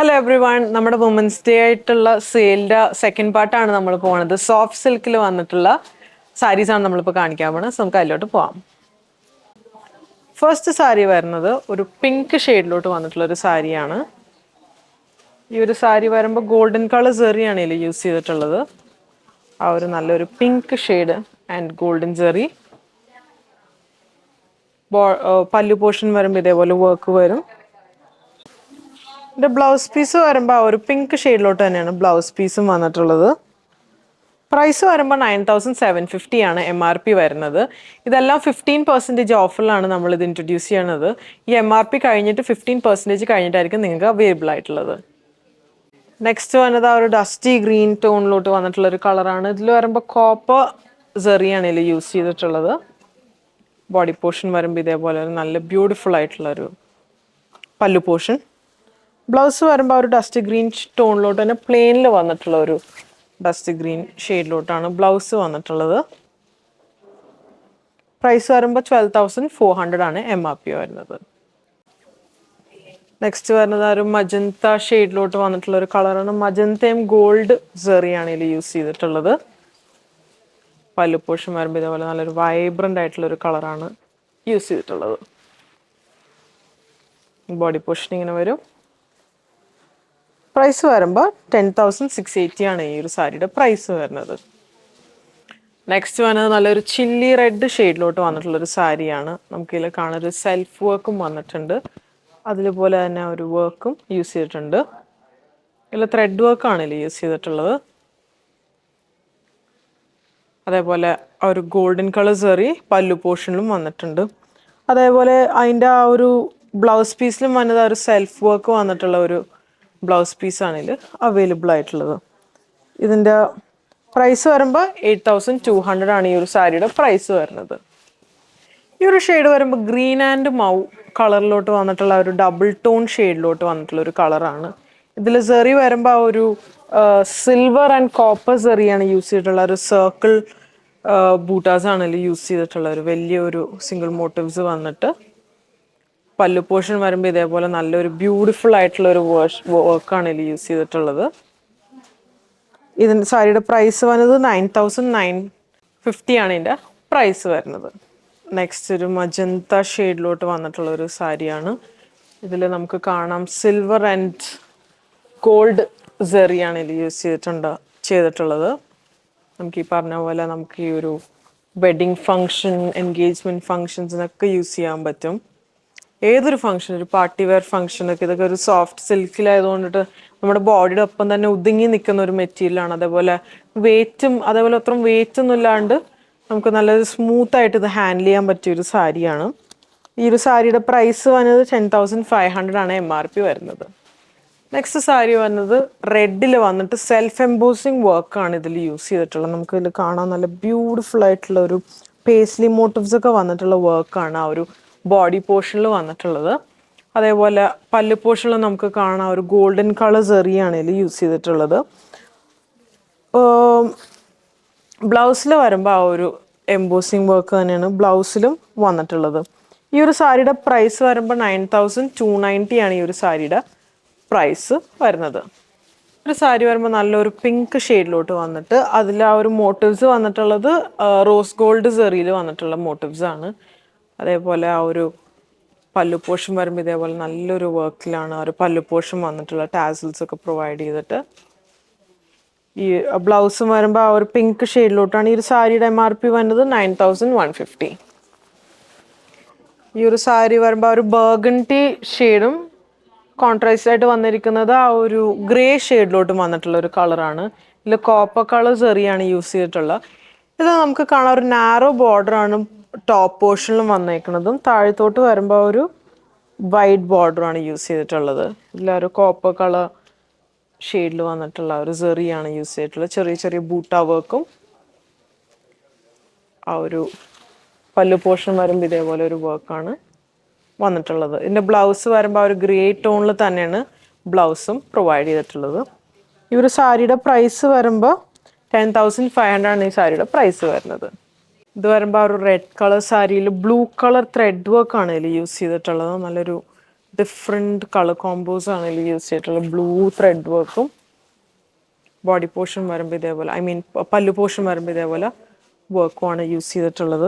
Hello every one, നമ്മുടെ women's day ആയിട്ടുള്ള സെയിലിൻ്റെ second പാർട്ടാണ് നമ്മൾ പോകുന്നത്. സോഫ്റ്റ് സിൽക്കിൽ വന്നിട്ടുള്ള സാരീസാണ് നമ്മളിപ്പോൾ കാണിക്കാൻ പോകുന്നത്. നമുക്ക് അതിലോട്ട് പോകാം. ഫസ്റ്റ് സാരി വരുന്നത് ഒരു പിങ്ക് ഷെയ്ഡിലോട്ട് വന്നിട്ടുള്ള ഒരു സാരിയാണ്. ഈ ഒരു സാരി വരുമ്പോൾ ഗോൾഡൻ കളർ സെറിയാണ് ഇതിൽ യൂസ് ചെയ്തിട്ടുള്ളത്. ആ ഒരു നല്ലൊരു പിങ്ക് ഷെയ്ഡ് ആൻഡ് ഗോൾഡൻ സെറി. പല്ലു പോർഷൻ വരുമ്പോൾ ഇതേപോലെ വർക്ക് വരും. ഇതിൻ്റെ ബ്ലൗസ് പീസ് വരുമ്പോൾ ആ ഒരു പിങ്ക് ഷെയ്ഡിലോട്ട് തന്നെയാണ് ബ്ലൗസ് പീസും വന്നിട്ടുള്ളത്. പ്രൈസ് വരുമ്പോൾ 9750 ആണ് MRP വരുന്നത്. ഇതെല്ലാം 15% ഓഫറിലാണ് നമ്മളിത് ഇൻട്രൊഡ്യൂസ് ചെയ്യണത്. ഈ MRP കഴിഞ്ഞിട്ട് 15% കഴിഞ്ഞിട്ടായിരിക്കും നിങ്ങൾക്ക് അവൈലബിൾ ആയിട്ടുള്ളത്. നെക്സ്റ്റ് വന്നത് ആ ഒരു ഡസ്റ്റി ഗ്രീൻ ടോണിലോട്ട് വന്നിട്ടുള്ള ഒരു കളറാണ്. ഇതിൽ വരുമ്പോൾ കോപ്പർ സെറിയാണ് ഇതിൽ യൂസ് ചെയ്തിട്ടുള്ളത്. ബോഡി പോർഷൻ വരുമ്പോൾ ഇതേപോലെ ഒരു നല്ല ബ്യൂട്ടിഫുൾ ആയിട്ടുള്ളൊരു പല്ലു പോർഷൻ. ബ്ലൗസ് വരുമ്പോൾ ഒരു ഡസ്റ്റ് ഗ്രീൻ ടോണിലോട്ട് തന്നെ പ്ലെയിനിൽ വന്നിട്ടുള്ള ഒരു ഡസ്റ്റ് ഗ്രീൻ ഷെയ്ഡിലോട്ടാണ് ബ്ലൗസ് വന്നിട്ടുള്ളത്. പ്രൈസ് വരുമ്പോൾ 12,400 ആണ് MRP വരുന്നത്. നെക്സ്റ്റ് വരുന്നത് ഒരു മജന്ത ഷെയ്ഡിലോട്ട് വന്നിട്ടുള്ള ഒരു കളറാണ്. മജന്തയും ഗോൾഡ് സെറിയാണ് ഇതിൽ യൂസ് ചെയ്തിട്ടുള്ളത്. പല്ലു പോർഷൻ വരുമ്പോൾ ഇതേപോലെ നല്ലൊരു വൈബ്രൻ്റ് ആയിട്ടുള്ള ഒരു കളറാണ് യൂസ് ചെയ്തിട്ടുള്ളത്. ബോഡി പോർഷൻ ഇങ്ങനെ വരും. പ്രൈസ് വരുമ്പോൾ 10,680 ആണ് ഈ ഒരു സാരിയുടെ പ്രൈസ് വരുന്നത്. നെക്സ്റ്റ് വരുന്നത് നല്ലൊരു ചില്ലി റെഡ് ഷെയ്ഡിലോട്ട് വന്നിട്ടുള്ളൊരു സാരിയാണ്. നമുക്കിതിൽ കാണൊരു സെൽഫ് വർക്കും വന്നിട്ടുണ്ട്. അതിലുപോലെ തന്നെ ഒരു വർക്കും യൂസ് ചെയ്തിട്ടുണ്ട്. ഇതിൽ ത്രെഡ് വർക്കാണ് ഇതിൽ യൂസ് ചെയ്തിട്ടുള്ളത്. അതേപോലെ ആ ഒരു ഗോൾഡൻ കളർ സെറി പല്ലു പോർഷനിലും വന്നിട്ടുണ്ട്. അതേപോലെ അതിൻ്റെ ആ ഒരു ബ്ലൗസ് പീസിലും വന്നത് ആ ഒരു സെൽഫ് വർക്ക് വന്നിട്ടുള്ള ഒരു ബ്ലൗസ് പീസാണ് ഇതിൽ അവൈലബിൾ ആയിട്ടുള്ളത്. ഇതിൻ്റെ പ്രൈസ് വരുമ്പോൾ 8,200 ആണ് ഈ ഒരു സാരിയുടെ പ്രൈസ് വരുന്നത്. ഈ ഒരു ഷെയ്ഡ് വരുമ്പോൾ ഗ്രീൻ ആൻഡ് മൗ കളറിലോട്ട് വന്നിട്ടുള്ള ഒരു ഡബിൾ ടോൺ ഷെയ്ഡിലോട്ട് വന്നിട്ടുള്ള ഒരു കളറാണ്. ഇതിൽ സെറി വരുമ്പോൾ ആ ഒരു സിൽവർ ആൻഡ് കോപ്പർ സെറിയാണ് യൂസ് ചെയ്തിട്ടുള്ള ഒരു സർക്കിൾ ബൂട്ടാസാണ് ഇതിൽ യൂസ് ചെയ്തിട്ടുള്ള ഒരു വലിയൊരു സിംഗിൾ മോട്ടീവ്സ് വന്നിട്ട് പല്ലു പോർഷൻ വരുമ്പോൾ ഇതേപോലെ നല്ലൊരു ബ്യൂട്ടിഫുൾ ആയിട്ടുള്ള ഒരു വർക്കാണ് ഇതിൽ യൂസ് ചെയ്തിട്ടുള്ളത്. ഇതിൻ്റെ സാരിയുടെ പ്രൈസ് വന്നത് 9,950 ആണ് ഇതിൻ്റെ പ്രൈസ് വരുന്നത്. നെക്സ്റ്റ് ഒരു മജന്ത ഷെയ്ഡിലോട്ട് വന്നിട്ടുള്ള ഒരു സാരിയാണ്. ഇതിൽ നമുക്ക് കാണാം സിൽവർ ആൻഡ് ഗോൾഡ് സെറിയാണ് ഇതിൽ യൂസ് ചെയ്തിട്ടുള്ളത്. നമുക്ക് ഈ പറഞ്ഞ പോലെ നമുക്ക് ഈ ഒരു വെഡിങ് ഫങ്ഷൻ, എൻഗേജ്മെൻറ്റ് ഫങ്ഷൻസിനൊക്കെ യൂസ് ചെയ്യാൻ പറ്റും. ഏതൊരു ഫംഗ്ഷൻ, ഒരു പാർട്ടി വെയർ ഫംഗ്ഷനൊക്കെ ഇതൊക്കെ ഒരു സോഫ്റ്റ് സിൽക്കിലായതുകൊണ്ടിട്ട് നമ്മുടെ ബോഡിയുടെ ഒപ്പം തന്നെ ഒതുങ്ങി നിൽക്കുന്ന ഒരു മെറ്റീരിയലാണ്. അതേപോലെ അത്രയും വെയിറ്റൊന്നും ഇല്ലാണ്ട് നമുക്ക് നല്ലൊരു സ്മൂത്തായിട്ട് ഇത് ഹാൻഡിൽ ചെയ്യാൻ പറ്റിയൊരു സാരിയാണ്. ഈ ഒരു സാരിയുടെ പ്രൈസ് വന്നത് 10,500 ആണ് MRP വരുന്നത്. നെക്സ്റ്റ് സാരി വന്നത് റെഡിൽ വന്നിട്ട് സെൽഫ് എംബോസിങ് വർക്കാണ് ഇതിൽ യൂസ് ചെയ്തിട്ടുള്ളത്. നമുക്ക് ഇതിൽ കാണാൻ നല്ല ബ്യൂട്ടിഫുൾ ആയിട്ടുള്ള ഒരു പേസ്ലി മോട്ടീവ്സ് ഒക്കെ വന്നിട്ടുള്ള വർക്കാണ് ആ ഒരു ബോഡി പോർഷനിൽ വന്നിട്ടുള്ളത്. അതേപോലെ പല്ലു പോർഷനിൽ നമുക്ക് കാണാം ഒരു ഗോൾഡൻ കളർ സെറിയാണ് ഇതിൽ യൂസ് ചെയ്തിട്ടുള്ളത്. ബ്ലൗസിൽ വരുമ്പോൾ ആ ഒരു എംബോസിങ് വർക്ക് തന്നെയാണ് ബ്ലൗസിലും വന്നിട്ടുള്ളത്. ഈ ഒരു സാരിയുടെ പ്രൈസ് വരുമ്പോൾ 9,290 ആണ് ഈ ഒരു സാരിയുടെ പ്രൈസ് വരുന്നത്. ഒരു സാരി വരുമ്പോൾ നല്ലൊരു പിങ്ക് ഷെയ്ഡിലോട്ട് വന്നിട്ട് അതിൽ ആ ഒരു മോട്ടീവ്സ് വന്നിട്ടുള്ളത് റോസ് ഗോൾഡ് സെറിയിൽ വന്നിട്ടുള്ള മോട്ടീവ്സ് ആണ്. അതേപോലെ ആ ഒരു പല്ലു പോർഷൻ വരുമ്പോൾ ഇതേപോലെ നല്ലൊരു വർക്കിലാണ് ആ ഒരു പല്ലു പോർഷൻ വന്നിട്ടുള്ള ടാസിൽസ് ഒക്കെ പ്രൊവൈഡ് ചെയ്തിട്ട്. ഈ ബ്ലൗസും വരുമ്പോൾ ആ ഒരു പിങ്ക് ഷെയ്ഡിലോട്ടാണ്. ഈ ഒരു സാരിയുടെ MRP വരുന്നത് 9,150. ഈ ഒരു സാരി വരുമ്പോൾ ആ ഒരു ബർഗണ്ടി ഷെയ്ഡും കോൺട്രാസ്റ്റ് ആയിട്ട് വന്നിരിക്കുന്നത് ആ ഒരു ഗ്രേ ഷെയ്ഡിലോട്ട് വന്നിട്ടുള്ള ഒരു കളറാണ്. ഇതിൽ കോപ്പർ കളർ സെറിയാണ് യൂസ് ചെയ്തിട്ടുള്ളത്. ഇത് നമുക്ക് കാണാം ഒരു നാരോ ബോർഡറാണ് ടോപ്പ് പോർഷനിലും വന്നേക്കുന്നതും. താഴത്തോട്ട് വരുമ്പോൾ ഒരു വൈറ്റ് ബോർഡറാണ് യൂസ് ചെയ്തിട്ടുള്ളത്. ഇതിലൊരു കോപ്പർ കളർ ഷെയ്ഡിൽ വന്നിട്ടുള്ള ഒരു സെറിയാണ് യൂസ് ചെയ്തിട്ടുള്ളത്. ചെറിയ ചെറിയ ബൂട്ട വർക്കും ആ ഒരു പല്ലു പോർഷൻ വരുമ്പോൾ ഇതേപോലെ ഒരു വർക്കാണ് വന്നിട്ടുള്ളത്. ഇതിൻ്റെ ബ്ലൗസ് വരുമ്പോൾ ആ ഒരു ഗ്രേ ടോണിൽ തന്നെയാണ് ബ്ലൗസും പ്രൊവൈഡ് ചെയ്തിട്ടുള്ളത്. ഈ ഒരു സാരിയുടെ പ്രൈസ് വരുമ്പോൾ 10,500 ആണ് ഈ സാരിയുടെ പ്രൈസ് വരുന്നത്. ഇത് വരുമ്പോൾ ആ ഒരു റെഡ് കളർ സാരിയിൽ ബ്ലൂ കളർ ത്രെഡ് വർക്കാണ് ഇതിൽ യൂസ് ചെയ്തിട്ടുള്ളത്. നല്ലൊരു ഡിഫറെൻറ്റ് കളർ കോമ്പോസ് ആണ് ഇതിൽ യൂസ് ചെയ്തിട്ടുള്ളത്. ബ്ലൂ ത്രെഡ് വർക്കും ബോഡി പോർഷൻ വരുമ്പോൾ ഇതേപോലെ പല്ലു പോർഷൻ വരുമ്പോൾ ഇതേപോലെ വർക്കുമാണ് യൂസ് ചെയ്തിട്ടുള്ളത്.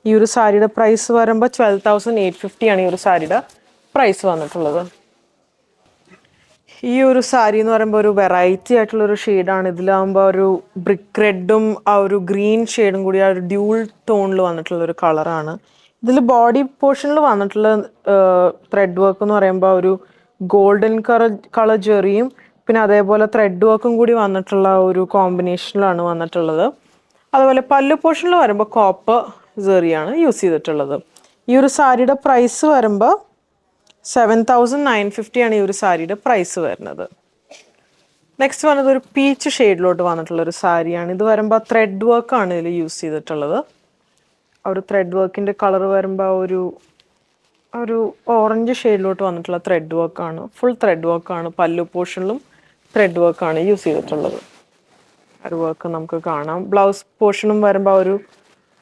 ഈ ഒരു സാരിയുടെ പ്രൈസ് വരുമ്പോൾ 12,850 ആണ് ഈ ഒരു സാരിയുടെ പ്രൈസ് വന്നിട്ടുള്ളത്. ഈ ഒരു സാരി എന്ന് പറയുമ്പോൾ ഒരു വെറൈറ്റി ആയിട്ടുള്ളൊരു ഷെയ്ഡാണ്. ഇതിലാകുമ്പോൾ ഒരു ബ്രിക്ക് റെഡും ആ ഒരു ഗ്രീൻ ഷെയ്ഡും കൂടി ആ ഒരു ഡ്യൂൾ ടോണിൽ വന്നിട്ടുള്ളൊരു കളറാണ്. ഇതിൽ ബോഡി പോർഷനിൽ വന്നിട്ടുള്ള ത്രെഡ് വർക്ക് എന്ന് പറയുമ്പോൾ ഒരു ഗോൾഡൻ കളർ ജെറിയും പിന്നെ അതേപോലെ ത്രെഡ് വർക്കും കൂടി വന്നിട്ടുള്ള ഒരു കോമ്പിനേഷനിലാണ് വന്നിട്ടുള്ളത്. അതുപോലെ പല്ലു പോർഷനിൽ വരുമ്പോൾ കോപ്പർ ജെറിയാണ് യൂസ് ചെയ്തിട്ടുള്ളത്. ഈ ഒരു സാരിയുടെ പ്രൈസ് വരുമ്പോൾ 7,950 ആണ് ഈ ഒരു സാരിയുടെ പ്രൈസ് വരുന്നത്. നെക്സ്റ്റ് വന്നത് ഒരു പീച്ച് ഷെയ്ഡിലോട്ട് വന്നിട്ടുള്ള ഒരു സാരിയാണ്. ഇത് വരുമ്പോൾ ത്രെഡ് വർക്കാണ് ഇതിൽ യൂസ് ചെയ്തിട്ടുള്ളത്. ആ ഒരു ത്രെഡ് വർക്കിൻ്റെ കളർ വരുമ്പോൾ ഒരു ഓറഞ്ച് ഷെയ്ഡിലോട്ട് വന്നിട്ടുള്ള ത്രെഡ് വർക്കാണ്. ഫുൾ ത്രെഡ് വർക്കാണ്. പല്ലു പോർഷനിലും ത്രെഡ് വർക്കാണ് യൂസ് ചെയ്തിട്ടുള്ളത്. ഒരു വർക്ക് നമുക്ക് കാണാം. ബ്ലൗസ് പോർഷനും വരുമ്പോൾ ഒരു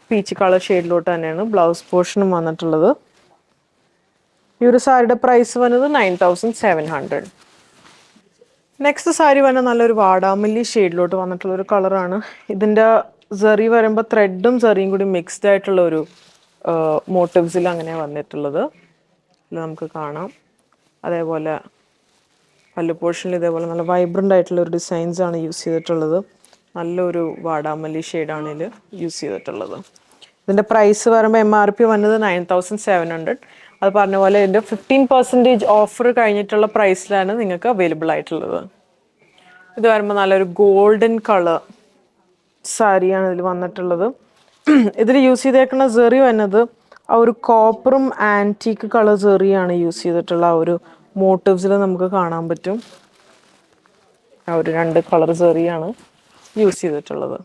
പീച്ച് കളർ ഷെയ്ഡിലോട്ട് തന്നെയാണ് ബ്ലൗസ് പോർഷനും വന്നിട്ടുള്ളത്. ഈ ഒരു സാരിയുടെ പ്രൈസ് വന്നത് 9,700. നെക്സ്റ്റ് സാരി വന്ന നല്ലൊരു വാടാമല്ലി ഷെയ്ഡിലോട്ട് വന്നിട്ടുള്ള ഒരു കളറാണ്. ഇതിൻ്റെ സെറി വരുമ്പോൾ ത്രെഡും സെറിയും കൂടി മിക്സ്ഡ് ആയിട്ടുള്ള ഒരു മോട്ടീവ്സിൽ അങ്ങനെ വന്നിട്ടുള്ളത്. ഇത് നമുക്ക് കാണാം. അതേപോലെ പല്ലു പോർഷനിൽ ഇതേപോലെ നല്ല വൈബ്രൻ്റ് ആയിട്ടുള്ള ഒരു ഡിസൈൻസ് ആണ് യൂസ് ചെയ്തിട്ടുള്ളത്. നല്ലൊരു വാടാമല്ലി ഷെയ്ഡാണ് ഇതിൽ യൂസ് ചെയ്തിട്ടുള്ളത്. ഇതിൻ്റെ പ്രൈസ് വരുമ്പോൾ MRP വന്നത് 9,700. അത് പറഞ്ഞ പോലെ ഇതിൻ്റെ 15% ഓഫർ കഴിഞ്ഞിട്ടുള്ള പ്രൈസിലാണ് നിങ്ങൾക്ക് അവൈലബിൾ ആയിട്ടുള്ളത്. ഇത് വരുമ്പോൾ നല്ലൊരു ഗോൾഡൻ കളർ സാരിയാണ് ഇതിൽ വന്നിട്ടുള്ളത്. ഇതിൽ യൂസ് ചെയ്തേക്കുന്ന സെറി വന്നത് ആ ഒരു കോപ്പറും ആൻറ്റീക്ക് കളർ സെറിയാണ് യൂസ് ചെയ്തിട്ടുള്ള ആ ഒരു മോട്ടീവ്സിൽ നമുക്ക് കാണാൻ പറ്റും. ആ ഒരു 2 കളർ സെറിയാണ് യൂസ് ചെയ്തിട്ടുള്ളത്.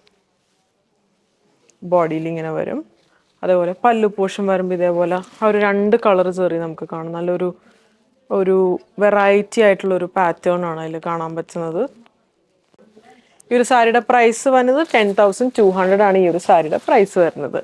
ബോഡിയിൽ ഇങ്ങനെ വരും. അതേപോലെ പല്ലു പോർഷൻ വരുമ്പോൾ ഇതേപോലെ ആ ഒരു 2 കളർ സെറി നമുക്ക് കാണാം. നല്ലൊരു വെറൈറ്റി ആയിട്ടുള്ളൊരു പാറ്റേൺ ആണ് അതിൽ കാണാൻ പറ്റുന്നത്. ഈ ഒരു സാരിയുടെ പ്രൈസ് വന്നത് 10,200 ആണ് ഈ ഒരു സാരിയുടെ പ്രൈസ് വരുന്നത്.